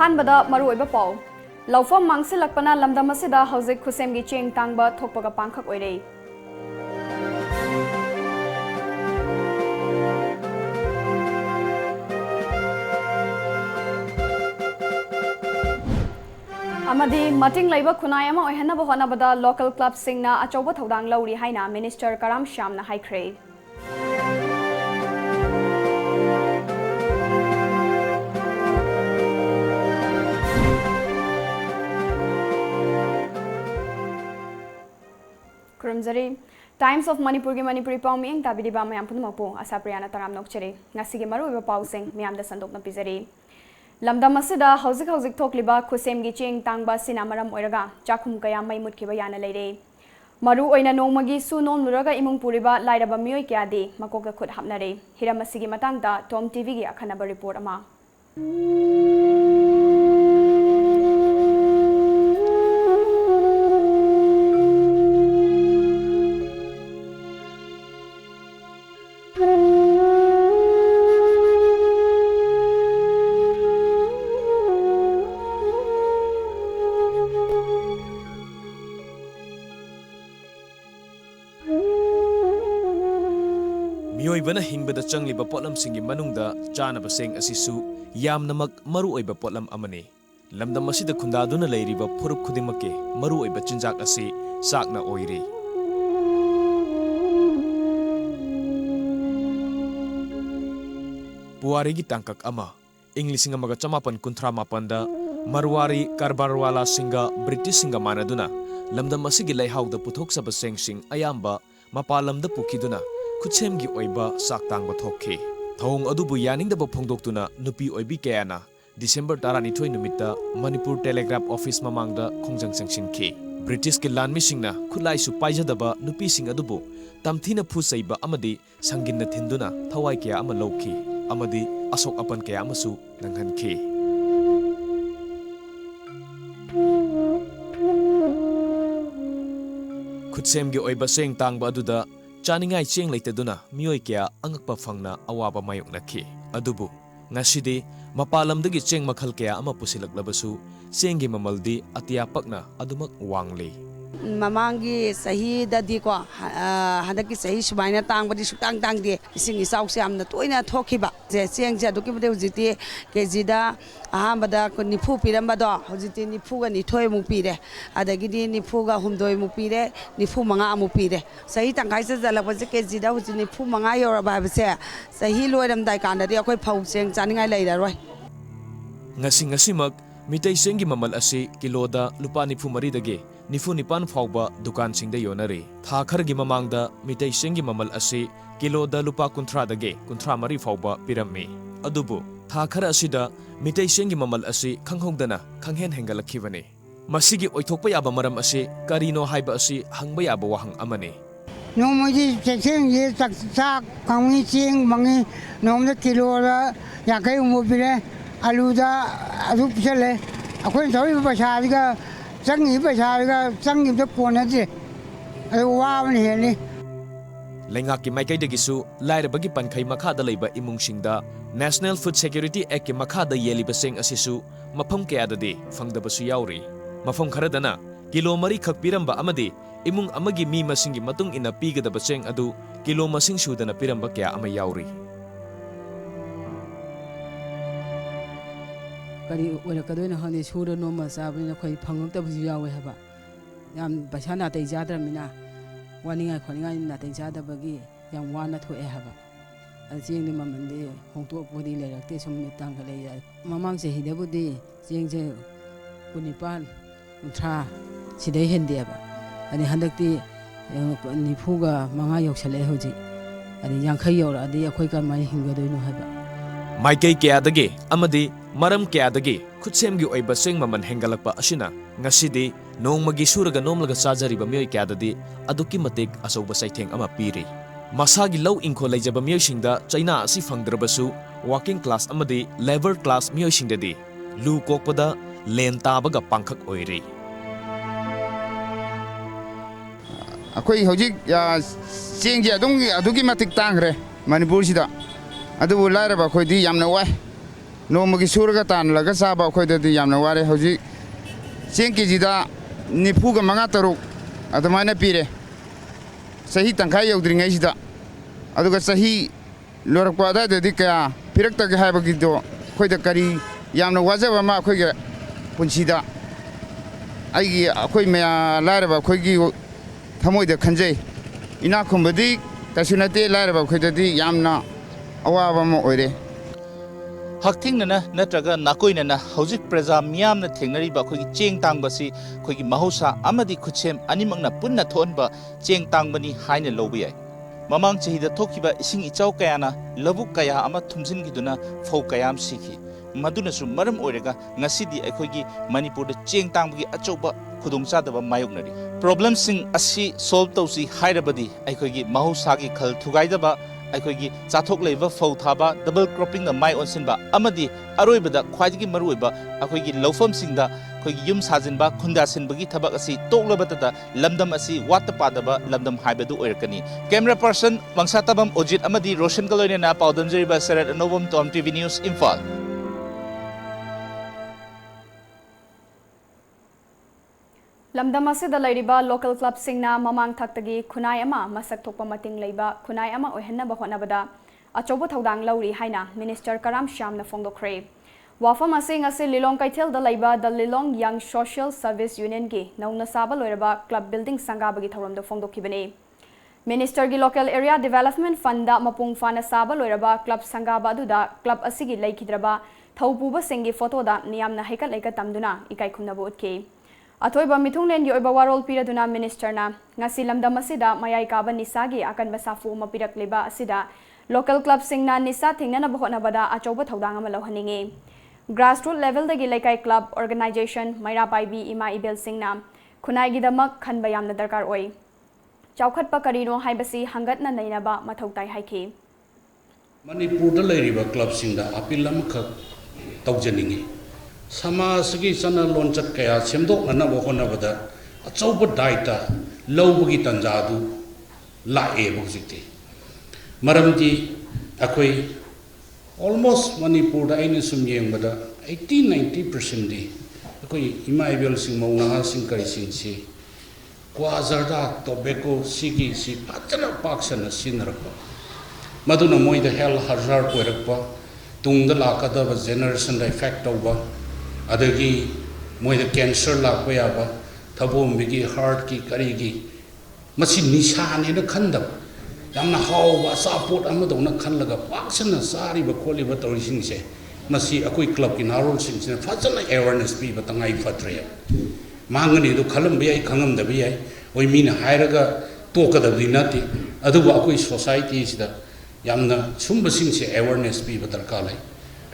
ꯑꯍꯥꯟꯕꯗ ꯃꯔꯨꯑꯣꯏꯕ ꯄꯥꯎ ꯂꯧꯐꯝ ꯃꯥꯡꯁꯤꯜꯂꯛꯄꯅ ꯂꯝꯗꯝ ꯑꯁꯤꯗ ꯍꯧꯖꯤꯛ ꯈꯨꯠꯁꯦꯝꯒꯤ ꯆꯦꯡ ꯇꯥꯡꯕ ꯊꯣꯛꯄꯒ ꯄꯥꯡꯈꯛ ꯑꯣꯏꯔꯦ꯫ ꯑꯃꯗꯤ ꯃꯇꯤꯡ ꯂꯩꯕ ꯈꯨꯟꯅꯥꯏ ꯑꯃ ꯑꯣꯏꯍꯟꯅꯕ ꯍꯣꯠꯅꯕꯗ ꯂꯣꯀꯦꯜ ꯀ꯭ꯂꯕꯁꯤꯡꯅ ꯑꯆꯧꯕ ꯊꯧꯗꯥꯡ ꯂꯧꯔꯤ ꯍꯥꯏꯅ ꯃꯤꯅꯤꯁꯇꯔ ꯀꯔꯥꯝ ꯁ꯭ꯌꯥꯝꯅ ꯍꯥꯏꯈ꯭ꯔꯦ꯫ ꯈꯨꯔꯨꯝꯖꯔꯤ ꯇꯥꯏꯝꯁ ꯑꯣꯐ ꯃꯅꯤꯄꯨꯔꯒꯤ ꯃꯅꯤꯄꯨꯔꯤ ꯄꯥꯎ ꯃꯤꯠꯌꯦꯡ ꯇꯥꯕꯤꯔꯤꯕ ꯃꯌꯥꯝ ꯄꯨꯝꯅꯃꯛꯄꯨ ꯑꯁꯥꯄ꯭ꯔꯤꯌꯥꯅ ꯇꯔꯥꯝ ꯅꯣꯛꯆꯔꯤ꯫ ꯉꯁꯤꯒꯤ ꯃꯔꯨꯑꯣꯏꯕ ꯄꯥꯎꯁꯤꯡ ꯃꯤꯌꯥꯝꯗ ꯁꯟꯗꯣꯛꯅ ꯄꯤꯖꯔꯤ꯫ ꯂꯝꯗꯝ ꯑꯁꯤꯗ ꯍꯧꯖꯤꯛ ꯊꯣꯛꯂꯤꯕ ꯈꯨꯠꯁꯦꯝꯒꯤ ꯆꯦꯡ ꯇꯥꯡꯕ ꯑꯁꯤꯅ ꯃꯔꯝ ꯑꯣꯏꯔꯒ ꯆꯥꯛꯈꯨꯝ ꯀꯌꯥ ꯃꯩ ꯃꯨꯠꯈꯤꯕ ꯌꯥꯅ ꯂꯩꯔꯦ꯫ ꯃꯔꯨ ꯑꯣꯏꯅ ꯅꯣꯡꯃꯒꯤ ꯁꯨ ꯅꯣꯝꯂꯨꯔꯒ ꯏꯃꯨꯡ ꯄꯨꯔꯤꯕ ꯂꯥꯏꯔꯕ ꯃꯤꯑꯣꯏ ꯀꯌꯥꯗꯤ ꯃꯀꯣꯛꯇ ꯈꯨꯠ ꯍꯥꯞꯅꯔꯦ꯫ ꯍꯤꯔꯝ ꯑꯁꯤꯒꯤ ꯃꯇꯥꯡꯗ ꯇꯣꯝ ꯇꯤꯚꯤꯒꯤ ꯑꯈꯟꯅꯕ ꯔꯤꯄꯣꯔꯠ ꯑꯃ꯫ ꯃꯤꯑꯣꯏꯕꯅ ꯍꯤꯡꯕꯗ ꯆꯪꯂꯤꯕ ꯄꯣꯠꯂꯝꯁꯤꯡꯒꯤ ꯃꯅꯨꯡꯗ ꯆꯥꯅꯕ ꯆꯦꯡ ꯑꯁꯤꯁꯨ ꯌꯥꯝꯅꯃꯛ ꯃꯔꯨꯑꯣꯏꯕ ꯄꯣꯠꯂꯝ ꯑꯃꯅꯤ꯫ ꯂꯝꯗꯝ ꯑꯁꯤꯗ ꯈꯨꯟꯗꯥꯗꯨꯅ ꯂꯩꯔꯤꯕ ꯐꯨꯔꯨꯞ ꯈꯨꯗꯤꯡꯃꯛꯀꯤ ꯃꯔꯨꯑꯣꯏꯕ ꯆꯤꯟꯖꯥꯛ ꯑꯁꯤ ꯆꯥꯛꯅ ꯑꯣꯏꯔꯤ꯫ ꯄꯨꯋꯥꯔꯤꯒꯤ ꯇꯥꯡꯀꯛ ꯑꯃ ꯏꯪ 1938ꯗ ꯃꯔꯋꯥꯔꯤ ꯀꯔꯕꯥꯔꯋꯥꯂꯥꯁꯤꯡꯒ ꯕ꯭ꯔꯤꯇꯤꯁꯁꯤꯡꯒ ꯃꯥꯟꯅꯗꯨꯅ ꯂꯝꯗꯝ ꯑꯁꯤꯒꯤ ꯂꯩꯍꯥꯎꯗ ꯄꯨꯊꯣꯛꯆꯕ ꯆꯦꯡꯁꯤꯡ ꯑꯌꯥꯝꯕ ꯃꯄꯥꯟ ꯂꯝꯗ ꯄꯨꯈꯤꯗꯨꯅ ꯈꯨꯠꯁꯦꯝꯒꯤ ꯑꯣꯏꯕ ꯆꯥꯛ ꯇꯥꯡꯕ ꯊꯣꯛꯈꯤ꯫ ꯊꯧꯑꯣꯡ ꯑꯗꯨꯕꯨ ꯌꯥꯅꯤꯡꯗꯕ ꯐꯣꯡꯗꯣꯛꯇꯨꯅ ꯅꯨꯄꯤ ꯑꯣꯏꯕꯤ ꯀꯌꯥꯅ ꯗꯤꯁꯦꯝꯕꯔ 12 ꯅꯨꯃꯤꯠꯇ ꯃꯅꯤꯄꯨꯔ ꯇꯦꯂꯤꯒ꯭ꯔꯥꯐ ꯑꯣꯐꯤꯁ ꯃꯃꯥꯡꯗ ꯈꯣꯡꯖꯪ ꯆꯪꯁꯤꯟꯈꯤ꯫ ꯕ꯭ꯔꯤꯇꯤꯁꯀꯤ ꯂꯥꯟꯃꯤꯁꯤꯡꯅ ꯈꯨꯠꯂꯥꯏꯁꯨ ꯄꯥꯏꯖꯗꯕ ꯅꯨꯄꯤꯁꯤꯡ ꯑꯗꯨꯕꯨ ꯇꯝꯊꯤꯅ ꯐꯨꯆꯩꯕ ꯑꯃꯗꯤ ꯁꯪꯒꯤꯟꯅ ꯊꯤꯟꯗꯨꯅ ꯊꯋꯥꯏ ꯀꯌꯥ ꯑꯃ ꯂꯧꯈꯤ ꯑꯃꯗꯤ ꯑꯁꯣꯛ ꯑꯄꯟ ꯀꯌꯥ ꯑꯃꯁꯨ ꯅꯪꯍꯟꯈꯤ꯫ ꯈꯨꯠꯁꯦꯝꯒꯤ ꯑꯣꯏꯕ ꯆꯦꯡ ꯇꯥꯡꯕ ꯑꯗꯨꯗ ꯆꯥꯅꯤꯡꯉꯥꯏ ꯆꯦꯡ ꯂꯩꯇꯗꯨꯅ ꯃꯤꯑꯣꯏ ꯀꯌꯥ ꯑꯉꯛꯄ ꯐꯪꯅ ꯑꯋꯥꯕ ꯃꯥꯌꯣꯛꯅꯈꯤ꯫ ꯑꯗꯨꯕꯨ ꯉꯁꯤꯗꯤ ꯃꯄꯥꯟ ꯂꯝꯗꯒꯤ ꯆꯦꯡ ꯃꯈꯜ ꯀꯌꯥ ꯑꯃ ꯄꯨꯁꯤꯜꯂꯛꯂꯕꯁꯨ ꯆꯦꯡꯒꯤ ꯃꯃꯜꯗꯤ ꯑꯇꯤꯌꯥ ꯄꯛꯅ ꯑꯗꯨꯃꯛ ꯋꯥꯡꯂꯤ꯫ ꯃꯃꯥꯡꯒꯤ ꯆꯍꯤꯗꯗꯤꯀꯣ ꯍꯟꯗꯛꯀꯤ ꯆꯍꯤ ꯁꯨꯃꯥꯏꯅ ꯇꯥꯡꯕꯗꯤ ꯁꯨꯛꯇꯥꯡ ꯇꯥꯡꯗꯦ꯫ ꯏꯁꯤꯡ ꯏꯆꯥꯎꯁꯦ ꯌꯥꯝꯅ ꯇꯣꯏꯅ ꯊꯣꯛꯈꯤꯕ ꯆꯦꯡꯁꯦ ꯑꯗꯨꯛꯀꯤ ꯃꯇꯤꯛ ꯍꯧꯖꯤꯛꯇꯤ ꯀꯦꯖꯤꯗ ꯑꯍꯥꯟꯕꯗ 90 ꯄꯤꯔꯝꯕꯗꯣ ꯍꯧꯖꯤꯛꯇꯤ 92 ꯑꯃꯨꯛ ꯄꯤꯔꯦ, ꯑꯗꯒꯤꯗꯤ 93 ꯑꯃꯨꯛ ꯄꯤꯔꯦ, 95 ꯑꯃꯨꯛ ꯄꯤꯔꯦ꯫ ꯆꯍꯤ ꯇꯪꯈꯥꯏ ꯆꯜꯂꯛꯄꯁꯦ ꯀꯦꯖꯤꯗ ꯍꯧꯖꯤꯛ 95 ꯌꯧꯔꯕ ꯍꯥꯏꯕꯁꯦ ꯆꯍꯤ ꯂꯣꯏꯔꯝꯗꯥꯏ ꯀꯥꯟꯗꯗꯤ ꯑꯩꯈꯣꯏ ꯐꯧ ꯆꯦꯡ ꯆꯥꯅꯤꯡꯉꯥꯏ ꯂꯩꯔꯔꯣꯏ꯫ ꯉꯁꯤꯃꯛ ꯃꯤꯇꯩ ꯆꯦꯡꯒꯤ ꯃꯃꯜ ꯑꯁꯤ ꯀꯤꯂꯣꯗ ꯂꯨꯄꯥ 94 -97 ꯐꯥꯎꯕ ꯗꯨꯀꯥꯟꯁꯤꯡꯗ ꯌꯣꯟꯅꯔꯤ꯫ ꯊꯥ ꯈꯔꯒꯤ ꯃꯃꯥꯡꯗ ꯃꯤꯇꯩ ꯆꯦꯡꯒꯤ ꯃꯃꯜ ꯑꯁꯤ ꯀꯤꯂꯣꯗ ꯂꯨꯄꯥ 30-33 ꯐꯥꯎꯕ ꯄꯤꯔꯝꯃꯤ꯫ ꯑꯗꯨꯕꯨ ꯊꯥ ꯈꯔ ꯑꯁꯤꯗ ꯃꯤꯇꯩ ꯆꯦꯡꯒꯤ ꯃꯃꯜ ꯑꯁꯤ ꯈꯪꯍꯧꯗꯅ ꯈꯪꯍꯦꯟ ꯍꯦꯟꯒꯠꯂꯛꯈꯤꯕꯅꯤ꯫ ꯃꯁꯤꯒꯤ ꯑꯣꯏꯊꯣꯛꯄ ꯌꯥꯕ ꯃꯔꯝ ꯑꯁꯤ ꯀꯔꯤꯅꯣ ꯍꯥꯏꯕ ꯑꯁꯤ ꯍꯪꯕ ꯌꯥꯕ ꯋꯥꯍꯪ ꯑꯃꯅꯤ꯫ ꯅꯣꯡꯃꯒꯤ ꯆꯦꯡꯁꯦ ꯆꯥꯛ ꯐꯪꯉꯤ, ꯆꯦꯡ ꯐꯪꯉꯤ, ꯅꯣꯡꯃꯗ ꯀꯤꯂꯣꯗ 50 ꯍꯨꯝꯐꯨ ꯄꯤꯔꯦ, ꯑꯂꯨꯗ ꯑꯗꯨ ꯄꯤꯁꯜꯂꯦ꯫ ꯑꯩꯈꯣꯏꯅ ꯇꯧꯔꯤꯕ ꯄꯩꯁꯥꯁꯤꯒ ꯆꯪꯉꯤꯕ ꯄꯩꯁꯥꯁꯤꯒ ꯆꯪꯉꯤꯕꯗ ꯀꯣꯟꯅꯗꯦ, ꯑꯗꯨ ꯋꯥꯕꯅ ꯍꯦꯜꯂꯤ꯫ ꯂꯩꯉꯥꯛꯀꯤ ꯃꯥꯏꯀꯩꯗꯒꯤꯁꯨ ꯂꯥꯏꯔꯕꯒꯤ ꯄꯟꯈꯩ ꯃꯈꯥꯗ ꯂꯩꯕ ꯏꯃꯨꯡꯁꯤꯡꯗ ꯅꯦꯁꯅꯦꯜ ꯐꯨꯗ ꯁꯦꯀ꯭ꯌꯨꯔꯤꯇꯤ ꯑꯦꯛꯀꯤ ꯃꯈꯥꯗ ꯌꯦꯜꯂꯤꯕ ꯆꯦꯡ ꯑꯁꯤꯁꯨ ꯃꯐꯝ ꯀꯌꯥꯗꯗꯤ ꯐꯪꯗꯕꯁꯨ ꯌꯥꯎꯔꯤ꯫ ꯃꯐꯝ ꯈꯔꯗꯅ ꯀꯤꯂꯣ 4 ꯈꯛ ꯄꯤꯔꯝꯕ ꯑꯃꯗꯤ ꯏꯃꯨꯡ ꯑꯃꯒꯤ ꯃꯤ ꯃꯁꯤꯡꯒꯤ ꯃꯇꯨꯡ ꯏꯟꯅ ꯄꯤꯒꯗꯕ ꯆꯦꯡ ꯑꯗꯨ ꯀꯤꯂꯣ ꯃꯁꯤꯡ ꯁꯨꯗꯅ ꯄꯤꯔꯝꯕ ꯀꯌꯥ ꯑꯃ ꯌꯥꯎꯔꯤ꯫ ꯀꯔꯤ ꯑꯣꯏꯔꯛꯀꯗꯣꯏꯅꯣ ꯈꯪꯗꯦ, ꯁꯨꯔ ꯅꯣꯝꯃ ꯆꯥꯕꯅꯤꯅ ꯑꯩꯈꯣꯏ ꯐꯪꯉꯛꯇꯕꯁꯨ ꯌꯥꯎꯋꯦ ꯍꯥꯏꯕ꯫ ꯌꯥꯝ ꯄꯩꯁꯥ ꯅꯥꯇꯩ ꯆꯥꯗ꯭ꯔꯕꯅꯤꯅ ꯋꯥꯅꯤꯡꯉꯥꯏ ꯈꯣꯠꯅꯤꯡꯉꯥꯏ ꯅꯥꯇꯩ ꯆꯥꯗꯕꯒꯤ ꯌꯥꯝ ꯋꯥꯅ ꯊꯣꯛꯑꯦ ꯍꯥꯏꯕ꯫ ꯆꯦꯡꯒꯤ ꯃꯃꯜꯗꯤ ꯍꯣꯡꯇꯣꯛꯄꯗꯤ ꯂꯩꯔꯛꯇꯦ, ꯁꯨꯝ ꯇꯥꯡꯈꯠꯂꯛꯏ꯫ ꯃꯃꯥꯡ ꯆꯍꯤꯗꯕꯨꯗꯤ ꯆꯦꯡꯁꯦ 29-30 ꯁꯤꯗꯩ ꯍꯦꯟꯗꯦꯕ, ꯑꯗꯩ ꯍꯟꯗꯛꯇꯤ 95 ꯌꯧꯁꯜꯂꯛꯑꯦ ꯍꯧꯖꯤꯛ꯫ ꯑꯗꯩ 50 ꯌꯧꯔꯛꯑꯗꯤ ꯑꯩꯈꯣꯏ ꯀꯃꯥꯏꯅ ꯍꯤꯡꯒꯗꯣꯏꯅꯣ ꯍꯥꯏꯕ꯫ ꯃꯥꯏꯀꯩ ꯀꯌꯥꯗꯒꯤ ꯑꯃꯗꯤ ꯃꯔꯝ ꯀꯌꯥꯗꯒꯤ ꯈꯨꯠꯁꯦꯝꯒꯤ ꯑꯣꯏꯕ ꯆꯦꯡ ꯃꯃꯜ ꯍꯦꯟꯒꯠꯂꯛꯄ ꯑꯁꯤꯅ ꯉꯁꯤꯗꯤ ꯅꯣꯡꯃꯒꯤ ꯁꯨꯔꯒ ꯅꯣꯝꯂꯒ ꯆꯥꯖꯔꯤꯕ ꯃꯤꯑꯣꯏ ꯀꯌꯥꯗꯗꯤ ꯑꯗꯨꯛꯀꯤ ꯃꯇꯤꯛ ꯑꯆꯧꯕ ꯆꯩꯊꯦꯡ ꯑꯃ ꯄꯤꯔꯤ꯫ ꯃꯁꯥꯒꯤ ꯂꯧ ꯏꯪꯈꯣꯜ ꯂꯩꯖꯕ ꯃꯤꯑꯣꯏꯁꯤꯡꯗ ꯆꯩꯅꯥ ꯑꯁꯤ ꯐꯪꯗ꯭ꯔꯕꯁꯨ ꯋꯥꯔꯀꯤꯡ ꯀ꯭ꯂꯥꯁ ꯑꯃꯗꯤ ꯂꯦꯕꯔ ꯀ꯭ꯂꯥꯁ ꯃꯤꯑꯣꯏꯁꯤꯡꯗꯗꯤ ꯂꯨ ꯀꯣꯛꯄꯗ ꯂꯦꯟ ꯇꯥꯕꯒ ꯄꯥꯡꯈꯛ ꯑꯣꯏꯔꯤ꯫ ꯑꯩꯈꯣꯏ ꯍꯧꯖꯤꯛ ꯆꯦꯡꯁꯦ ꯑꯗꯨꯛꯀꯤ ꯃꯇꯤꯛ ꯇꯥꯡꯈ꯭ꯔꯦ ꯃꯅꯤꯄꯨꯔꯁꯤꯗ, ꯑꯗꯨꯕꯨ ꯂꯥꯏꯔꯕ ꯑꯩꯈꯣꯏꯗꯤ ꯌꯥꯝꯅ ꯋꯥꯏ꯫ नोमगी सूरगा तानलगा चाबा अखोयददी यामना वारे हौजिक चेंग केजीदा निफुगा मंगा तरुक अदमायना पीरे सही तंखाई यौद्रिङैसिदा अदुगा सही लोरकपा अदायददी कया पिरक्तगे हायबगिदो अखोयदा करी यामना वाजबा मा अखोयगे पुंसिदा आइगी अखोय मया लायरबा अखोयगी थमोयदा खंजै इना खुंबदी तसुनते लायरबा अखोयददी यामना अवाबा मा ओइरे हकथिंगना नत्रगा नाकोइनना हौजिक प्रजा मियामना थेंगनरिबा अखोगी चेंग तांगबसी अखोगी महौसा अमदी खुचेम अनिमंगना पुन्ना थोनबा चेंग तांगबनी हाइना लौबा याय ममांग चहिदा थोखिबा इसिंग इचाव कयाना लबुक कया अमा थुमजिनगिदुना फौ कयाम सिखि मदुनसु मरम ओइरगा ngasiदी अखोगी मणिपुरदा चेंग तांगबगी अचौबा खुदोंचादबा मायोगनरी प्रॉब्लम सिंग असि सॉल्व तौसी हाइरबदी अखोगी महौसागी खल थुगाइदबा अखोगी चाथोक लेबा फौ थाबा डबल क्रॉपिंग द माइ ओनसिनबा अमदी अरोइबदा ख्वाइदगी मरुइबा अखोगी लौफम सिंगदा अखोगी युम साजिनबा खुंदासिनबगी थबक असि तोकलबतदा लमदम असि वात पादबा लमदम हाइबदु ओइरकनी कैमरा पर्सन मंगसातबम ओजित अमदी रोशन कलोइनेना पाउदमजरिबा Sarat Anoubam TOM TV news Imphal lamdam asida lairiba local club singna mamang thaktage khunai ama masak thokpa mating leiba khunai ama oihanna ba honabada achobo thodang lauri haina minister karam shamna fongdokre wafam asing ase lilong kaithel da leiba the lilong young social service union gi nauna saba loiraba club building sangaba gi thorom da fongdokibane minister gi local area development fund da mapung fana saba loiraba club sangaba aduda club asigi leikidraba thaupuba singi photo da niyamna haika leika tamduna ikai khumnabo utke अथोइबा मिथुंगलेन गी ओइबा वारोल पिरदुना मिनिस्टरना ngasi lamdam asida mayai kaba nisagi akan basafu mapirak leba asida local club singna nisa thingnana bahona bada achoba thodang ama lohhaninge grassroots level dagi laikai club organization maira paibi ima ibel singna khunai gi damak khanba yamna darkar oi chaukhatpa karino haibasi hangatna nainaba mathautai haike manipur da lairiba club singda apil amakha tawjaningi समाजगी चना लोंचत कया सेमदोकना होनबदा अचौब दायता लौबगी तंजादु लाए बजिते मरमदी अखोई almost Manipur दा आइन सुम येंबदा 80-90% दी अखोई इमाइबल सिंग मौना सिंग करि सिंग सी क्वाजरदा tobacco सिगी सी फजना पाक्सन सिनरको मदुना मोइदा health hazard कोरकपा तुंगदा लाकदब generation दा इफेक्ट तौबा अदगी मोइद कैंसर लाप याबा थबोंबिगी हार्ट की करीगी मसी निशाने न खंदब यामना हावबा सापोर्ट अमदौना खनलगा पाक्सना सारिबा खोलिबा तौरिसिंगसे मसी अकोई क्लब की नारोल सिंगसे फजना अवेयरनेस पीबा तंगाई फत्रे मांगनी दो खलम बियाई खंगम दबि याई ओइ मीना हायरगा तोकदबदि नति अदुबा अकोई सोसाइटी सिदा यामना सुंबा सिंगसे अवेयरनेस पीबा दरकार लै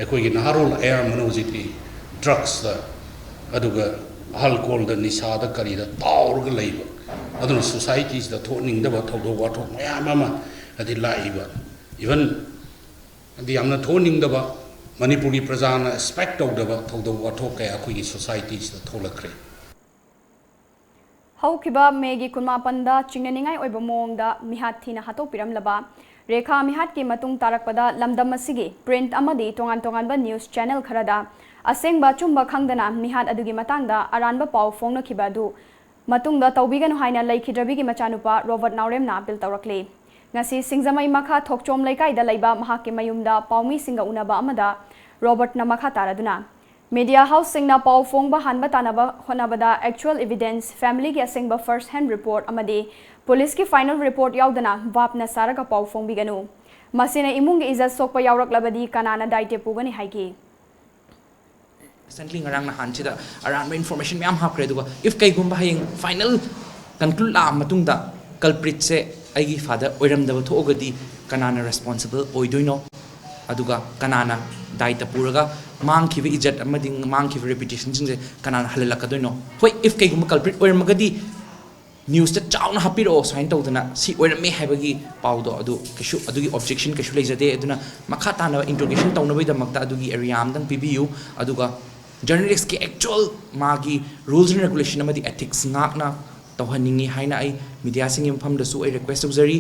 अकोई की नारोल air मनोजिती drugs da aduga alcohol da nisa da kari da taurga leiba aduna societies da thoning da ba thodo wa tho mayam ama adi laiba even adi amna thoning da ba manipuri prajana expect of da ba thodo wa tho kaya khoi societies da tholakre haukiba megi kunma panda chingnaningai oiba mongda mihat thina hato piram laba rekha mihat ki matung tarakpada lamdam asigi print amadi tongan tongan ba news channel kharada asengba chumba khangdana mihat adugi matangda aranba paw phongna khibadu matungda tawbiganu haina laikhidrabigi machanupa Robert Naurem na appeal tawrakle ngasi singjamai makha thokchom laikai da laiba mahake mayumda pawmi singa unaba amada Robert na makha taraduna media house singna paw phongba hanba tanaba honabada actual evidence family gi asengba first hand report amade police ki final report yaudana vapna saraga paw phongbiganu masina imung gi izat sokpa yawrak labadi kanana daite pugani haiki recently ngarang na hanchida around information myam hapre duga if kai gumba haying final conclude la matung da culprit se aigi father oiram da thogadi kanana responsible oidoino aduga kanana daita puraga mang khibi ijat amadi mang khibi reputation sing se kanana halakadoino hoi if kai gumba culprit oiramagadi news ta chauna hapiro sign tawdana si oirame habagi pawdo adu kishu adugi objection kishu leijade aduna makha tana interrogation tawnabai da makta adugi area amdang pbu aduga journalists ki actual magi rules and regulation amadi ethics ngakna tawhaningi haina ai media sing infam da su ai request uzari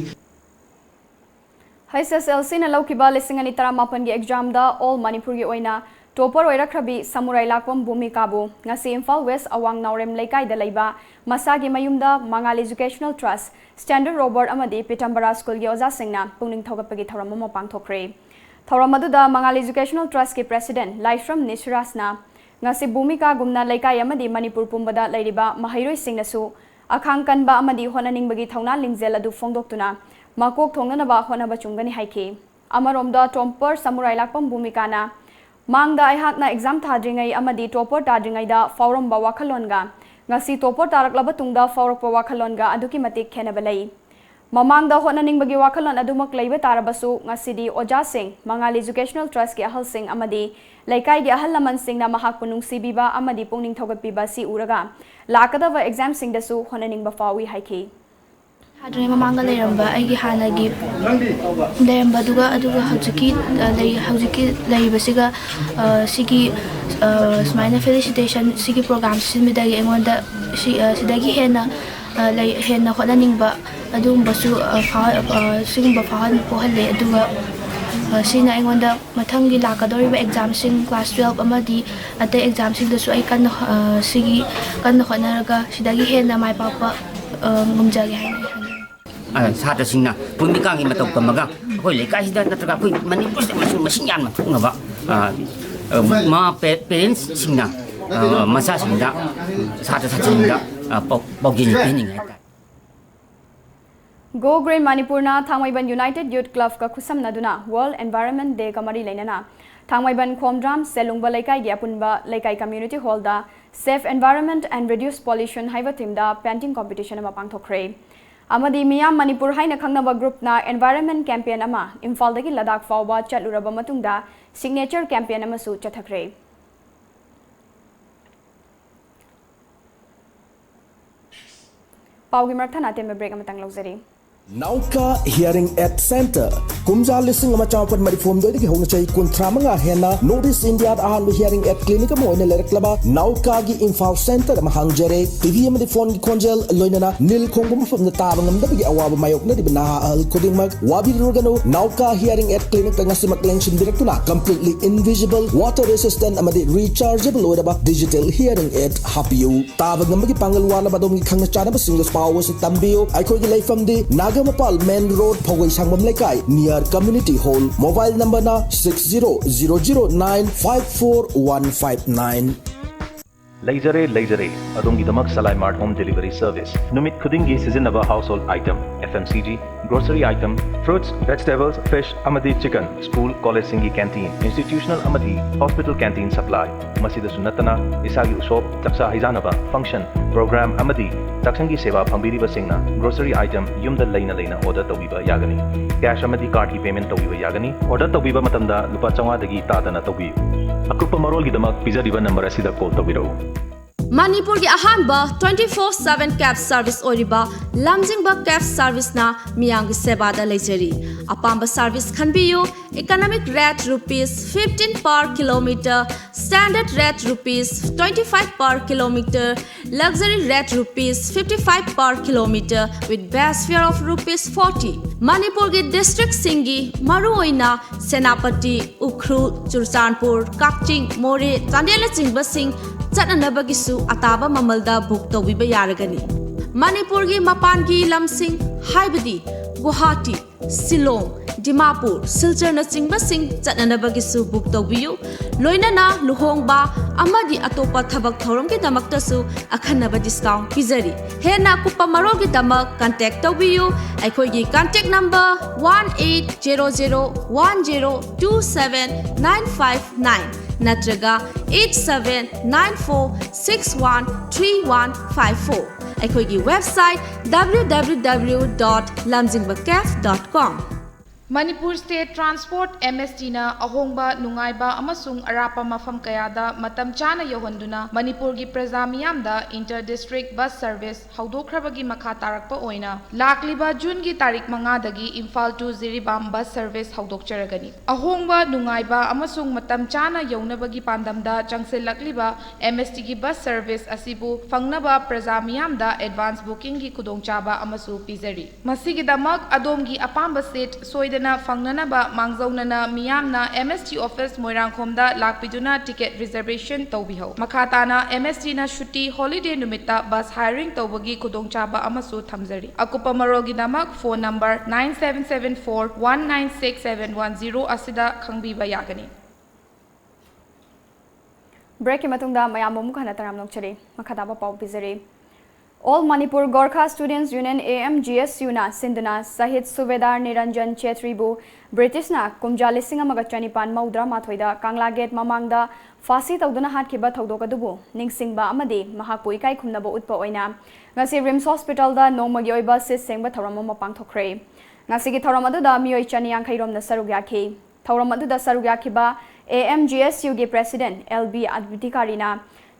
HSLC na laukiba lisingani tara mapan gi exam da all manipur gi oina Topper oirakrabi samurai lakpam bhumikabu ngasi Imphal West awang naurem laikai da laiba masagi mayumda Mangal Educational Trust Standard Robert amadi Pitambara School gi oja singna pungning thogapagi thoram mo pangthokre. Thoram aduda Mangal Educational Trust ki President Laishram Nisrasna ngasi bhumika gumna laikai amadi Manipur pumbada lairiba mahairoi singnasu akhang kanba amadi honaning bagi thauna lingzel adu fongdoktuna makok thongnana ba honaba chungani Heike. Amaromda Topper samurai lakpam bhumikana Mangda aihakna exam thadringai amadi topper tadringai da forum ba wakhalonga ngasi topper taraklaba tungda forok pa wakhalonga aduki matik khenabalai mamangda honaning bagi wakhalon adumak leiba tarabasu ngasi di oja sing Mangal Educational Trust ki ahal sing amadi laikai gi ahal laman sing na mahak punung sibiba amadi pungning thogapiba si uraga lakadava exam sing dasu honaning ba fawi Heike Hadre mamanga leramba aigi hanagi leramba aduga haujuki leibasiga sigi smaina felicitation sigi program simidagi engonda sidagi henna hodaningba adumbasu sigumba fahan pohalle aduga sina engonda mathangi lakadoriba exam sing class 12 amadi ate exam sing dasu ai kan sigi kan honaraga sidagi henna mai papa ngumjagi haina Sata singna pumika ngi matok tamaga koi lekai sida natraga koi Manipur masing yan mathukna ba ma parents singna masa singda sata singda pogin training hai Go Green Manipurna Thangmaiban United Youth Club ka khusam naduna World Environment Day ka mari lainana Thangmaiban Khomdram Selungba laikai gi apunba laikai community hall da Safe Environment and Reduce Pollution haiba theme da painting competition ama pangthokre Amadi Miyam Manipur haina khangnaba group na environment campaign ama Imphal dagi Ladakh fawba chatluraba matungda signature campaign ama su chathakre Paugi marthana te me break amatang lawzari Nauka Hearing Aid Center Kumja lising ama chawpat marifom doi dagi hongna chai kuntramanga hena Notice India ahan hearing aid clinic ama oina lereklaba Nauka gi Imphal Center ama hangjare TV ama phone gi konjel loinana nil khongum famna taba ngamda bagi awaba mayok na dibna al kodingmag wabi rugano Nauka Hearing Aid Clinic nga simak lenshin direktuna completely invisible water resistant ama rechargeable odaba digital hearing aid hapiu taba ngamagi pangal wala badom gi khangna chana ba single power si tambio ai khoi gi leifam di Nagamapal Main Road Phawai Sangmam Laikai near Community Hall mobile number na 6000954159 Laser Adongi Damak Salai Mart Home Delivery Service Numit Kudingi Sizinaba Household Item FMCG Grocery Item Fruits, Vegetables, Fish, Amadi Chicken School, College Singi Canteen Institutional Amadi Hospital Canteen Supply Masida Sunatana Isagi Usop Taksa Hizanaba Function Program Amadi Taksangi Seva Pambiriba Singna Grocery Item Yumda Laina Order Tawiba Yagani Cash Amadi Card Payment Tawiba Yagani Order Tawiba Matanda Lupa Changa Dagi Tadana Tawi Akupa Marol Gidamak Pizza Diva number Asida Call Tawiro Manipur ki ahanba 24/7 cab service oriba lamjingba cab service na miyang ki seba da leijari apamba service khanbiyo economic rate rupees 15 per kilometer standard rate rupees 25 per kilometer luxury rate rupees 55 per kilometer with base fare of rupees 40 Manipur ki district singi maruoina Senapati Ukhrul Churchanpur Kakching More Chandela Chingba Singh Chananabagisu ataba mamalda book tawbiba yaragani Manipur gi mapan gi lamsing haibadi Guwahati Shillong Dimapur Silchar na chingba sing chananabagisu book tawbiyu loinana luhongba amadi atopa thabak thorom ki damakta su akhanaba discount pizari hena kupa maro gi damak contact tawbiyu aikhoi gi contact number 1800102795 Natraga 8794613154 Aikogi website www.lamjingbatomtv.com Manipur State Transport MST na ahongba nungaiba amasung arapa mafam kayada matam chana yohonduna Manipur gi praja miyamda inter district bus service haudokhrabagi makha tarakpa oina lakliba June gi tarik 5 dagi Imphal to Ziribam bus service haudokcharagani ahongba nungaiba amasung matam chana yohnabagi pandamda changselakliba MST gi bus service asibu fangnaba praja miyamda advance booking gi khudongchaba amasu pizari masigi damak adom gi apamba seat soida सोइदना फंगननबा मांगजौनना मियामना MST office मोइरांगखोमदा लाकपिदुना ticket reservation तौबिहौ मखाताना MST ना छुट्टी हॉलिडे नुमित्ता बस हायरिंग तौबगी खुदोंचाबा अमसु थमजरी अकुपा मरोगिदमक फोन नंबर 9774196710 असिदा खंगबीबा यागनी ब्रेक के मतुंगदा मयाम मुख हना तराम नोकचरी मखादाबा पाउ पिजरी All Manipur Gorkha Students Union AMGSU na Sindana Sahit Suvedar Niranjan Chetribu British na Kumja Lising Amaga Chanipan Maudra Mathoida Kangla Gate Mamangda Fasi Tauduna Hatkiba Taudokadubu Ningsingba Amadi Mahakpui Kai Kumnaba Utpa Oina Ngasi Rims Hospital da Nomagi Oiba Sis Singba Taurama Mapang Thokre Ngasi Gi Tauramadu da Mioi Chaniang Kairom na Sarugyaki Tauramadu da Sarugyakiba AMGSU ge President LB Advitikarina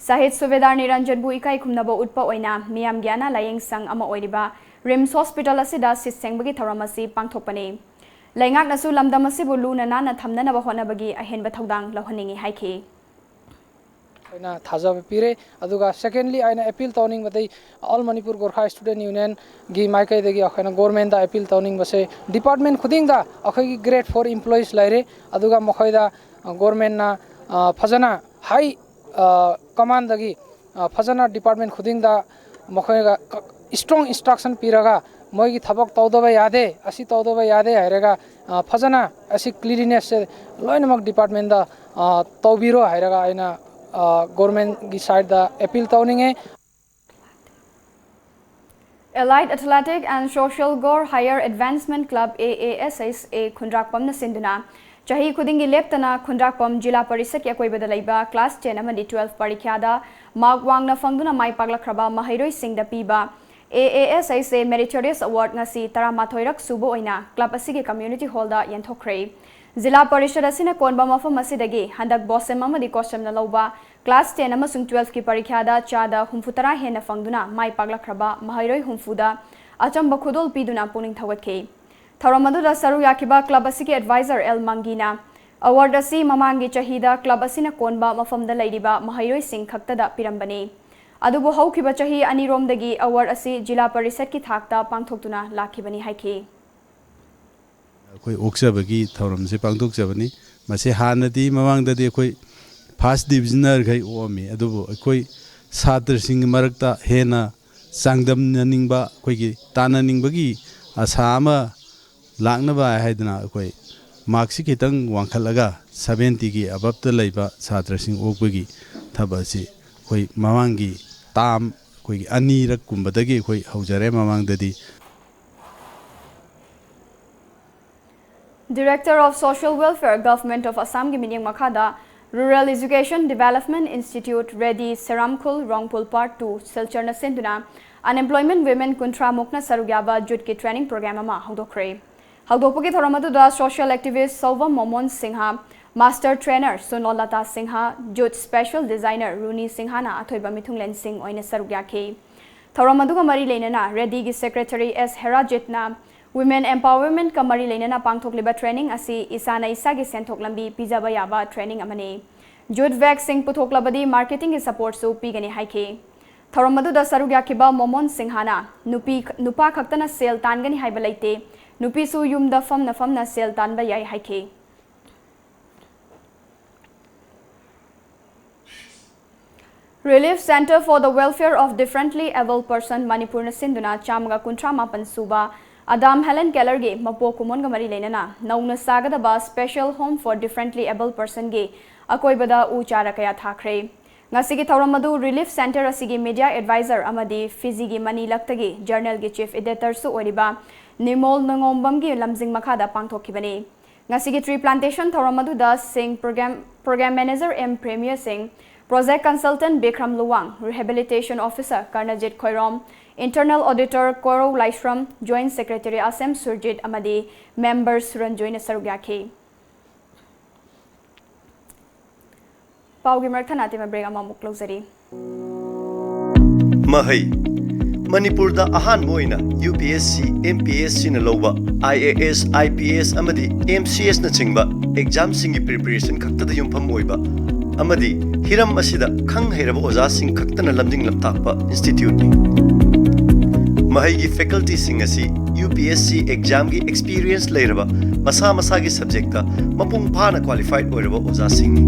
Sahit Suvedar Niranjan bu ikai khumnaba utpa oina miyam gyana layeng sang ama oiriba Rims Hospital asida sissengbagi tharamasi pangthokpani Laingak nasu lamdam asibu luna nana thamnana ba honabagi ahenba thodang lohhaningi Heike aina thaja pire aduga secondly aina appeal towning batai All Manipur Gorkha Student Union gi maikai degi akhana government da appeal towning base department khuding da akhai grade 4 employees laire aduga mokhoida government na phajana high command dagi phajana department khuding da mokhoiga strong instruction piraga moigi thabak tawdaba yade asi tawdaba yade hairaga phajana asi cleanliness se loinamak department da tawbiro hairaga aina government gi side da appeal tawning hai Allied Athletic and Social Gore Higher Advancement Club AASSA Khundrakpam na Sinduna Chahi Kudingi Leptana Khundrakpam Jila Parisat Yakoibada Laiba Class 10 amadi 12 Parikyada Mark Wangna Fangduna Mai Paglakraba Mahairoi Singda Piba AASSA Meritorious Award ngasi Taramathoirak Subo Oina Club asigi Community Hall da Yenthokre Zila Parishad asina Konba Mafam asidagi Handak Bosem amadi Kosam na Lauba Class 10 amasung 12 ki Parikyada Chada Humfutara hena Fangduna Mai Paglakraba Mahairoi Humfuda Achamba Khudol Piduna Puning Thawatke Tharamadu da Saru Yakiba Club asiki Advisor El Mangina Award asi Mamangi Chahida Club asina Konba Mafamda Laidiba Mahairoi Singh Khaktada Pirambani Adubu Haukiba Chahi Aniromdagi Award asi Jila Parisat ki Thakta Pangthoktuna Lakibani Heike Koi oksabagi thoram se pangthokjabani mase hanadi mamangdadi koi first divisioner gai omi adubu koi satr sing marakta hena sangdam ningba koi gi tana ningbagi asama laknaba haidna koi marksi kitang wangkhalaga 70 gi above ta leiba chatra sing okbagi thabasi koi mamangi tam koi ani rak kumbadagi koi haujare mamangdadi Director of Social Welfare Government of Assam gi Minyang Makhada Rural Education Development Institute Ready Seramkul Rongpul Part 2 Silcharna Sinduna Unemployment Women Kuntra Mukna Sarugyaba Jutki Training Program ama Haudokre Haudopagi Thoramadu da Social Activist Sova Momon Singha Master Trainer Sunolata Singha Jut Special Designer Runi Singhana Athoiba Mithunglen Singh Oina Sarugyake Thoramadu ga Mari Leinana Ready gi Secretary S Herajitna Women Empowerment ka Mari Leinana Pangthokliba Training asi Isana Isagi Senthok Lambi Pijaba Yaba Training amane Jut Vek Singh Putoklabadi Marketing gi Support su Pigani Heike Thoramadu da Sarugyakiba Momon Singhana Nupa Khaktana Sale Tangani Haibalaite Nupi su yumda famna sel tanba yai Heike Relief Center for the Welfare of Differently Abled Person Manipur na Sinduna Chamga Kuntra Mapan Suba Adam Helen Keller ge Mapo Kumon ga Mari Leinana Nauna Sagadaba Special Home for Differently Abled Person ge Akoibada Uchara Kaya Thakre Ngasigi Tauramadu Relief Center asigi Media Advisor amadi Fizigi Mani Laktagi Journal ge Chief Editor su oriba Nimol Nangombam gi Lamjing Makhada Pangthokibani Ngasigi Tree Plantation Tauramadu da Singh Program Manager M Premier Singh Project Consultant Bikram Luwang Rehabilitation Officer Karnajit Khoirom Internal Auditor Koro Laishram Joint Secretary Asem Surjit amadi Members Suranjoy Sarugyake Paugi Marthanati Mabrega Mamuk Lozari Mahai Manipur da ahan moina UPSC MPSC na loba IAS IPS amadi MCS na chingba exam singi preparation khakta da yumpham oiba amadi hiram asida khang heraba oja sing khakta na lamjing laptakpa institute ꯃꯍꯩꯒꯤ ꯐꯦꯀꯜꯇꯤꯁꯤꯡ ꯑꯁꯤ UPSC ꯑꯦꯛꯖꯥꯝꯒꯤ experience ꯂꯩꯔꯕ ꯃꯁꯥ ꯃꯁꯥꯒꯤ subject ꯃꯄꯨꯡ ꯐꯥꯅ qualified ꯑꯣꯏꯔꯕ ꯑꯣꯖꯥꯁꯤꯡꯅꯤ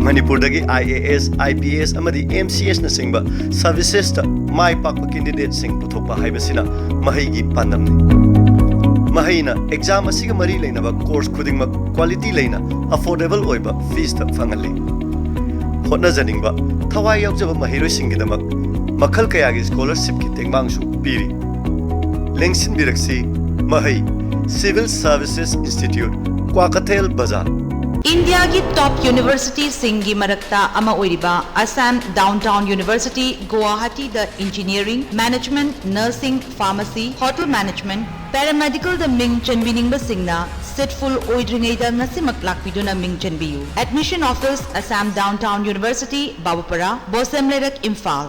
ꯃꯅꯤꯄꯨꯔꯗꯒꯤ IAS, IPS ꯑꯃꯗꯤ MCS ꯅꯆꯤꯡꯕ ꯁꯔꯚꯤꯁꯦꯁꯇ ꯃꯥꯏ ꯄꯥꯛꯄ ꯀꯦꯟꯗꯤꯗꯦꯠꯁꯤꯡ ꯄꯨꯊꯣꯛꯄ ꯍꯥꯏꯕꯁꯤꯅ ꯃꯍꯩꯒꯤ ꯄꯥꯟꯗꯝꯅꯤ ꯃꯍꯩꯅ ꯑꯦꯛꯖꯥꯝ ꯑꯁꯤꯒ ꯃꯔꯤ ꯂꯩꯅꯕ ꯀꯣꯔꯁ ꯈꯨꯗꯤꯡꯃꯛ ꯀ꯭ꯋꯥꯂꯤꯇꯤ ꯂꯩꯅ ꯑꯐꯣꯔꯗꯦꯕꯜ ꯑꯣꯏꯕ ꯐꯤꯁꯇ ꯐꯪꯍꯜꯂꯤ ꯍꯣꯠꯅꯖꯅꯤꯡꯕ ꯊꯋꯥꯏ ꯌꯥꯎꯖꯕ ꯃꯍꯩꯔꯣꯏꯁꯤꯡꯒꯤꯗꯃꯛ ꯃꯈꯜ ꯀꯌꯥꯒꯤ ꯁ꯭ꯀꯣꯂꯔꯁꯤꯞꯀꯤ ꯇꯦꯡꯕꯥꯡꯁꯨ ꯄꯤꯔꯤ ꯂꯦꯡꯁꯤꯟꯕꯤꯔꯛꯁꯤ ꯃꯍꯩ ꯁꯤꯚꯤꯜ ꯁꯔꯚꯤꯁꯦꯁ ꯏꯟꯁꯇꯤꯇ꯭ꯌꯨꯠ ꯀ꯭ꯋꯥꯀꯩꯊꯦꯜ ꯕꯖꯥꯔ India ki top university singi marakta ama oiriba Assam Downtown University Guwahati the engineering management nursing pharmacy hotel management paramedical the ming chanbining ba singna setful oidringai da ngasimak lakpiduna ming chanbiyu admission office Assam Downtown University Babapara Bosemlerak Imphal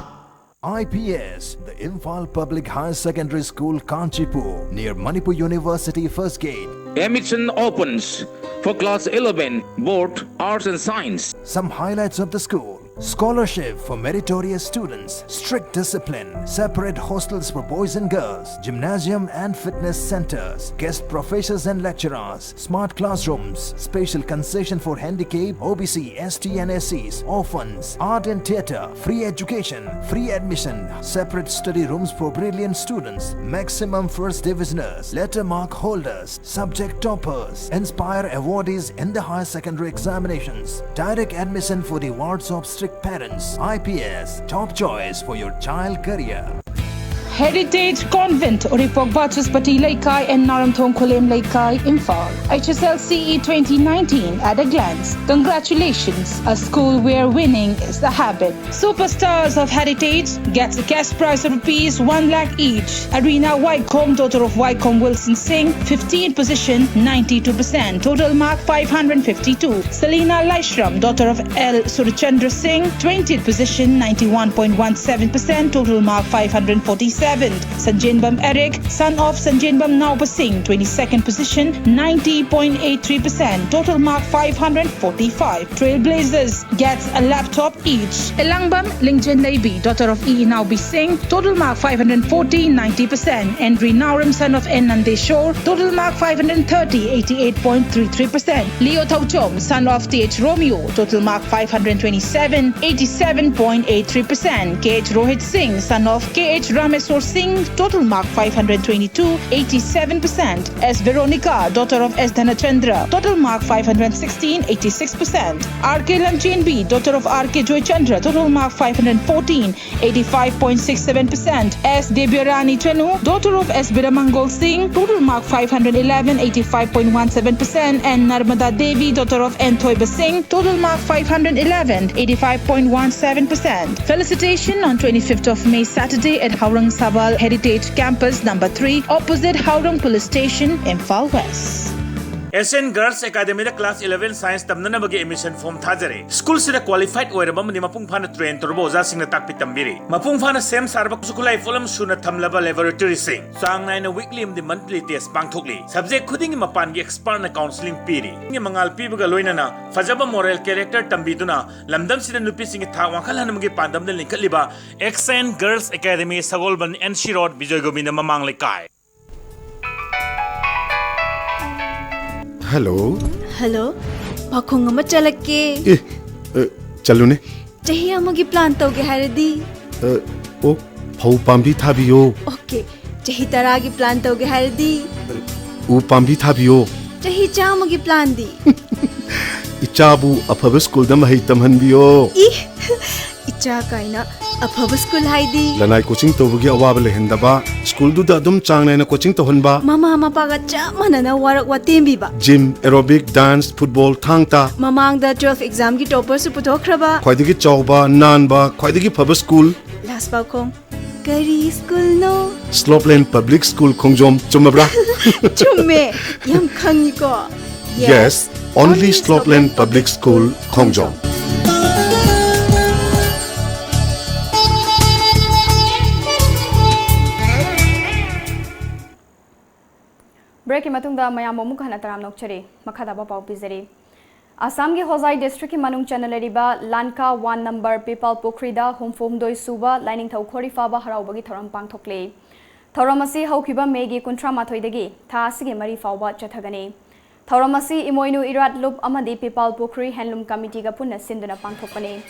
IPS, the Imphal Public Higher Secondary School, Kanchipur, near Manipur University First Gate. Admission opens for class 11, both arts and science. Some highlights of the school: scholarship for meritorious students, strict discipline, separate hostels for boys and girls, gymnasium and fitness centers, guest professors and lecturers, smart classrooms, special concession for handicapped, OBC, ST and SCs, orphans, art and theatre, free education, free admission, separate study rooms for brilliant students, maximum first divisioners, letter mark holders, subject toppers, inspire awardees in the higher secondary examinations, direct admission for the wards of strict parents. IPS, top choice for your child career. Heritage Convent, Oripok Batus Pati Laikai and Naramthong Kolem Laikai, Imphal. HSLCE 2019 at a glance. Congratulations, a school where winning is the habit. Superstars of Heritage gets a cash prize of rupees 1 lakh each. Arena Whitecomb, daughter of Whitecomb Wilson Singh, 15th position, 92%. Total mark 552. Selina Laishram, daughter of L. Surchandra Singh, 20th position, 91.17%. Total mark 547. Sanjainbam Eric, son of Sanjainbam Naupa Singh, 22nd position, 90.83%. Total mark 545. Trailblazers gets a laptop each. Elangbam Lingjen Naibi, daughter of E. Naubi Singh, total mark 540, 90%. Henry Nauram, son of N. Nandeshore, total mark 530, 88.33%. Leo Tauchom, son of T.H. Romeo, total mark 527, 87.83%. K.H. Rohit Singh, son of K.H. Rameswar Singh, total mark 522, 87%. S. Veronica, daughter of S. Dhanachandra, total mark 516, 86%. R.K. Lamchin B, daughter of R.K. Joy Chandra, total mark 514, 85.67%. S. Debyarani Chanu, daughter of S. Biramangol Singh, total mark 511, 85.17%. And Narmada Devi, daughter of N. Thoiba Singh, total mark 511, 85.17%. Felicitation on 25th of May, Saturday at Haurang Sabal Heritage Campus number 3, opposite Haurang Police Station, Imphal West. Asian Girls Academy class 11 science tamnana bagi admission form thajare school sida qualified oiraba mani mapung phana train torbo oja singna takpi tambiri mapung phana same sarba sukulai folam suna thamlaba laboratory sing sang naina weekly the monthly test pangthokli subject khuding mapan gi expert na counseling piri ngi mangal pibaga loinana fajaba moral character tambiduna lamdam sida nupi singi tha wakhal hanamgi pandam den linkaliba Asian Girls Academy Sagolban NC Road Bijoy Govinda mamang lekai. Hello. Hello. Pakhong ama chalake. Chalu ne. Chahi amagi plan tauge haradi. Oh, phau pambi thabiyo. Okay. Chahi taragi plan tauge haradi. U pambi thabiyo. Chahi chamagi plan di. Ichabu afaba school da mahai tamhanbiyo. Icha kaina afaba school haidi. Lanai coaching tobugi awaba lehendaba. School du da dum chang naina coaching tohonba. Mama paga cha manana warak watembi ba. Gym, aerobic, dance, football, thangta. Mamang da 12 exam ki topper su putokhraba. Khwaidagi chawba, nanba, khwaidagi phaba school. Last pakhong. Kari school no. Slopeland Public School Khongjom chumabra. Chumme yam khangi ko. Yes, only Slopeland Public School Khongjom. Break matungda mayam momu kana taram nokchari makhada ba pau pizari Assam gi Hozai district ki manung chanaleriba Lanka 1 number people Pukhrida homfom doi suba lining thau khori fa ba harau bagi thoram pang thokle Thauramasi haukiba Megi Kuntra Mathoidagi, Tasigi Mari Fauba Chathagani. Thauramasi Imoinu Irat Loop Amadi People Pukri Handloom Committee Gapuna Sinduna Pangthopani.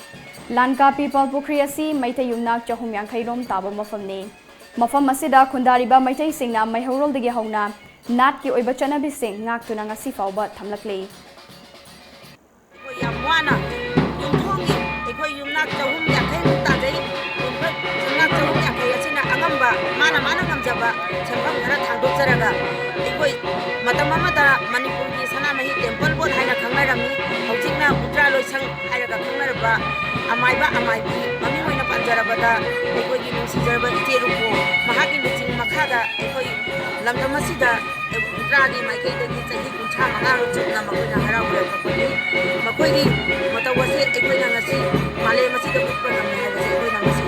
Lanka People Pukri Asi Maita Yumnak Jahum Yankairom Taba Mafamni. Mafam Masida Kundariba Maita Singna Mahorol de Gahona, Nat Ki Oibachana Bising, Nak to Nangasi Fauba Tamlakli. Yamwana, Yumtongi, Eko Yumnak Jahum Yakai Tadei, Yumnak Jahum Yakayasina Agamba, Mana Gamjaba, Chambam Tango Zaraga, Eko Matamamata, Manipuri, Sanamahi, Temple Board, Hina Kamarami, Hautina, Utralo Sang, Hiraga Kamaraba, Amaiba, Mami Wina Panjarabada, Eko Yunus Zerba, Iterupo, Mahaki Miting Makada, Eko Lamdamasida, Radi, my Kate, Chama, Makuina Harawa, Makuini, Matawasi, Equinamasi, Malay Masida, Equinamasi,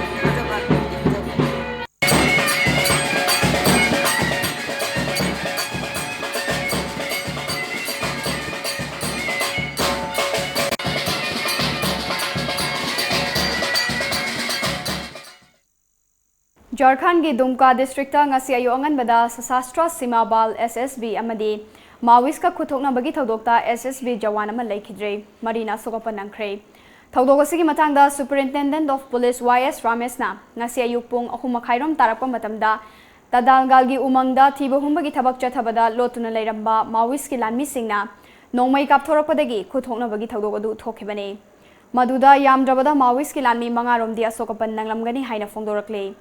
Jharkhand ki Dumka district ta ngasi ayu angan bada Sasastra Simabal SSB amadi Maoist ka khuthokna bagi thodokta SSB jawan ama laikhidre Marina Sogopa nangkhre thodok asigi matangda Superintendent of Police YS Ramesna ngasi ayu pung 3:30 tarakpa matamda Tadalgalgi umangda thiba humbagi thabak chathabada lotuna leiramba Maoist ki lanmi singna nongmai kapthorakpadagi khuthokna bagi thodok adu thokhibane maduda yamdrabada Maoist ki lanmi mangarom dia Sogopa nanglamgani haina fongdorakle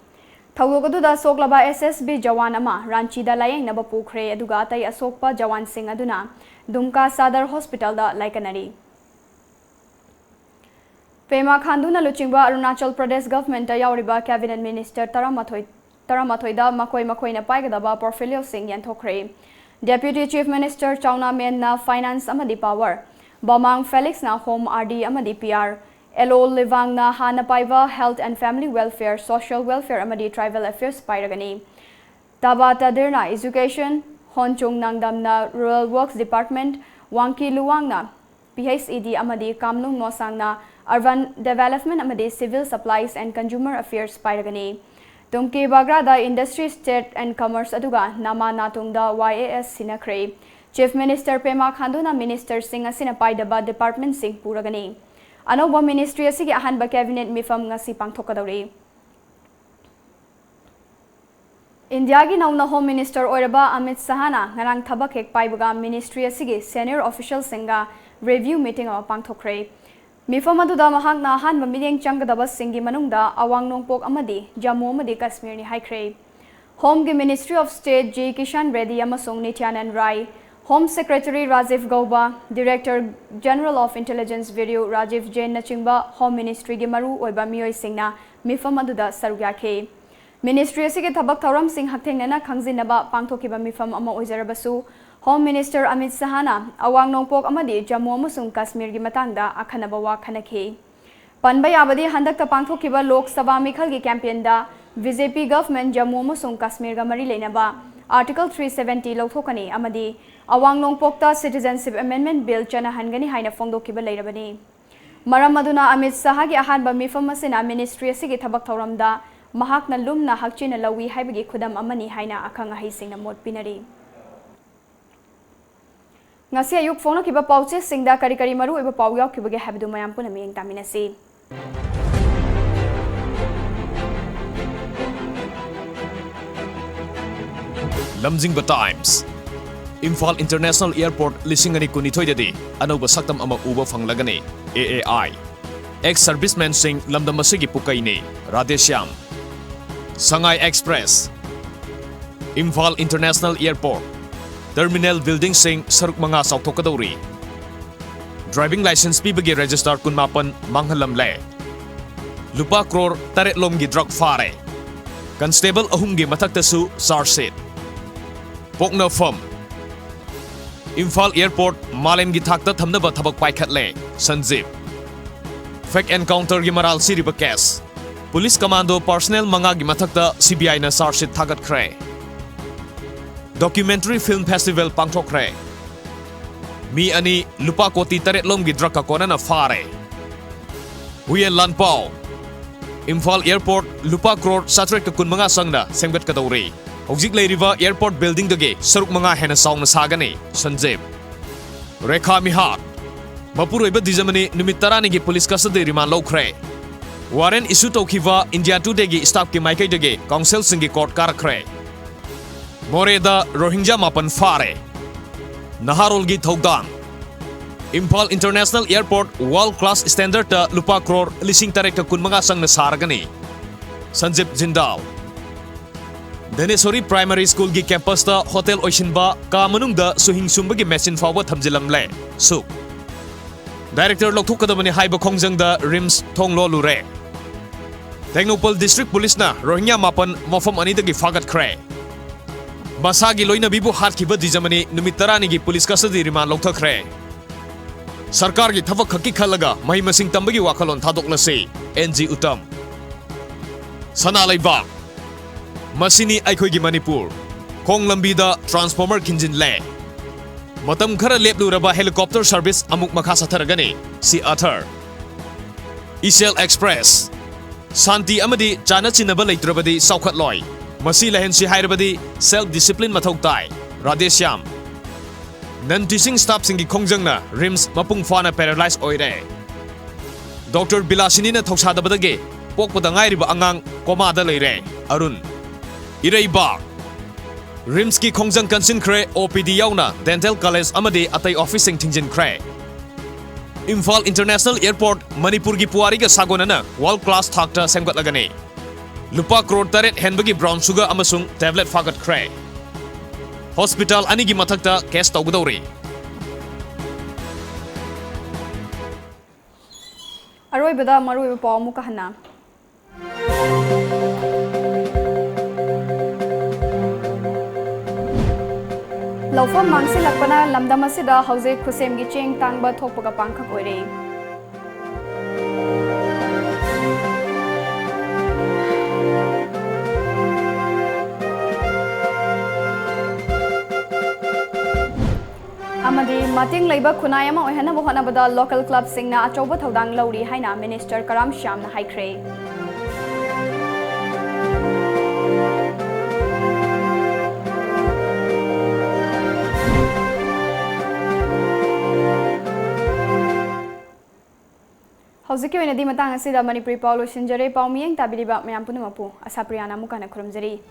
Thaugoduda Soklaba SSB Jawan Ama Ranchi da Layang Naba Pukre Aduga Tai Asokpa Jawan Singh Aduna Dumka Sadar Hospital da Laikanari Pema Khanduna Luchingba Arunachal Pradesh Government Yauriba Cabinet Minister Taramathoi da Makoi na Paigadaba Portfolio Singh Yanthokre Deputy Chief Minister Chauna Men na Finance Amadi Power Bamang Felix na Home RD Amadi PR Elo Livang na Hana Paiva Health and Family Welfare, Social Welfare Amadi Tribal Affairs Pairagani. Tabata Dirna Education, Honchung Nangdam na Rural Works Department, Wangki Luwang na PHED Amadi Kamlung Nosang na Urban Development Amadi Civil Supplies and Consumer Affairs Pairagani. Tumki Bagrada Industry, State and Commerce Aduga Nama Natungda YAS Sinakre. Chief Minister Pema Khanduna Minister Singh Asinapai Daba Department Singh Puragani. Anoba Ministry asigi ahanba Cabinet mifam ngasi pangthokadori. India gi nauna Home Minister oiraba Amit Sahana ngarang thabak hek paibaga Ministry asigi senior official singa review meeting aw pangthokre. Mifam aduda mahak na ahanba milyeng changgadaba singi manungda awang nongpok amadi Jammu amadi Kashmir ni haikre. Home gi Ministry of State J Kishan Reddy amasung Nityanan Rai Home Secretary Rajiv Gauba, Director General of Intelligence Video Rajiv Jain Nachingba, Home Ministry gi maru oiba miyoi singna mifam aduda sarugakhe. Ministry asigi thabak thauram sing hakthengnana khangzinaba pangthokiba mifam ama oizarabasu Home Minister Amit Sahana awang nongpok amadi Jammu amasung Kashmir gi matangda akhanaba wa khanakhe. Panba yabadi handakta pangthokiba Lok Sabha mikhal gi campaign da BJP government Jammu amasung Kashmir ga mari leinaba Article 370 lauthokani amadi Awang Nongpokta Citizenship Amendment Bill chana hangani haina fongdokiba leirabani. Maram aduna Amit Saha gi ahanba mifam asina Ministry asigi thabak thauramda mahakna lumna hakchina lawi haibagi khudam amani haina akhang ahisingna mot pinari. Ngasi ayuk phone kiba pauche singda kari kari maru iba pau yaw kibage habdu mayam puna miyeng taminasi. Lamjingba Times Imphal International Airport lisingani kunithoidadi anoba saktam ama uba fanglagani AAI ex-serviceman sing lamdamasigi pukaini Radheshyam Sangai Express Imphal International Airport Terminal Building sing saruk manga sauthokadori Driving license pibagi register kunmapan manghalamle Lupa crore taretlomgi drug fare Constable ahumgi mathaktasu sarsit Pokna firm Imphal Airport Malem gi thakta thamnaba thabak paikhatle Sanjeev Fake encounter gi maral siriba case Police Commando personnel manga gi mathakta CBI na sarshit thagat khre Documentary Film Festival pangthokre Mi ani lupa koti taretlom gi drug ka kona na fare Huyen Lanpao Imphal Airport lupa crore satrek ka kun manga sangna semgat kadori Hojik leiriba airport building dage saruk manga hena sauna sagani Sanjeev Rekha Mihak Mapuroiba dijamani numit tarani gi police custody remand lokre Warren issue tokhiva India Today gi staff ki maikai dage council singi court karakre Moreda Rohingya mapan fare Naharol gi thogdang Impal International Airport world class standard ta lupa crore lising tarek ta kun manga sang na saragani Sanjeev Jindal Danesori Primary School gi campus ta hotel oishinba ka manungda suhing sumba gi machine fawa thamjilamle su Director lokthukadabani haiba khongjang da rims thonglo lure Technopol District Police na Rohingya mapan mafam ani dagi fagat khre Masagi loina bibu hat ki badi jamani numit tarani gi police custody remand lokthakre Sarkar gi thabak khaki khalaga mahi masing tambagi wakalon thadoklase NG Utam Sanalaiba Masini Aikhoigi Manipur Khong Lambida Transformer Kinjin Le Matam khara lepluraba helicopter service amuk makha satharagani si Arthur Isel Express Santi amadi chana chinaba leitrabadi saukhat loi Masi lahen si hairabadi self discipline mathau tai Radeshyam Non teaching staff singi khongjangna rims mapung fana paralyzed oire Dr Bilasini na thoksadabadage pokpada ngairiba angang koma da leire Arun Iraiba Rimski Kongjang Kansin Kre OPD Yauna Dental College Amadi Atai Officing Tingjin Kre Imphal International Airport Manipur gi Puari ga Sagonana World Class Thakta Semgat Lagani Lupa crore taret henbagi brown sugar amasung tablet fagat Kre Hospital Anigi Mathakta case tawgudawri Aroibada maruiba paw mu kahana Laufam mangsi lakpana lamdam asida hauze khusem gi cheng tangba thokpaga pangkhak oire Amadi mating leiba khunai ama oihana bo hanabada local club singna achoba thodang lauri haina minister Karam Shyam na haikre Hauzik oina di matang asida Manipuri Paulo Sinjare Paumiyeng tabiriba mayam punumapu ASHAPRIYA na mukana khurumjari